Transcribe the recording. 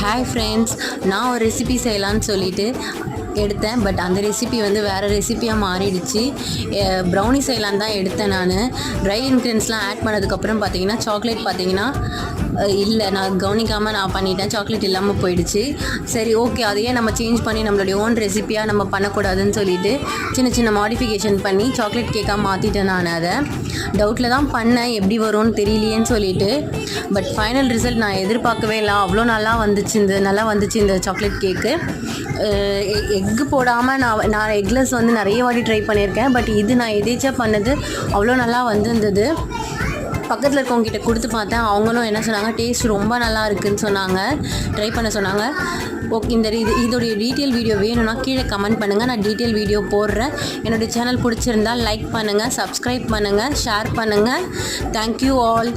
Hi friends, நான் ஒரு recipe செய்யலான்னு சொல்லிட்டு எடுத்தேன். பட் அந்த ரெசிபி வந்து வேறு ரெசிபியாக மாறிடுச்சு. ப்ரௌனி செய்யலான்னு தான் எடுத்தேன். நான் ட்ரை இன்க்ரீடியன்ஸ்லாம் ஆட் பண்ணதுக்கப்புறம் பார்த்தீங்கன்னா சாக்லேட் பார்த்தீங்கன்னா இல்லை, நான் கவனிக்காமல் நான் பண்ணிட்டேன். சாக்லேட் இல்லாமல் போயிடுச்சு. சரி, ஓகே, அதையே நம்ம சேஞ்ச் பண்ணி நம்மளுடைய ஓன் ரெசிப்பியாக நம்ம பண்ணக்கூடாதுன்னு சொல்லிட்டு சின்ன சின்ன மாடிஃபிகேஷன் பண்ணி சாக்லேட் கேக்காக மாற்றிட்டேன். நான் அதை டவுட்டில் தான் பண்ணேன், எப்படி வரும்னு தெரியலையேன்னு சொல்லிட்டு. பட் ஃபைனல் ரிசல்ட் நான் எதிர்பார்க்கவே இல்லை. அவ்வளோ நல்லா வந்துச்சு இந்த சாக்லேட் கேக்கு. எக்கு போடாமல் நான் எக்லெஸ் வந்து நிறைய வாட்டி ட்ரை பண்ணியிருக்கேன். பட் இது நான் எதேச்சா பண்ணது அவ்வளோ நல்லா வந்திருந்தது. பக்கத்தில் இருக்கவங்ககிட்ட கொடுத்து பார்த்தேன். அவங்களும் என்ன சொன்னாங்க, டேஸ்ட் ரொம்ப நல்லா இருக்குதுன்னு சொன்னாங்க, ட்ரை பண்ண சொன்னாங்க. ஓகே, இதோடைய டீட்டெயில் வீடியோ வேணும்னா கீழே கமெண்ட் பண்ணுங்கள், நான் டீட்டெயில் வீடியோ போடுறேன். என்னுடைய சேனல் பிடிச்சிருந்தால் லைக் பண்ணுங்கள், சப்ஸ்கிரைப் பண்ணுங்கள், ஷேர் பண்ணுங்கள். Thank you all.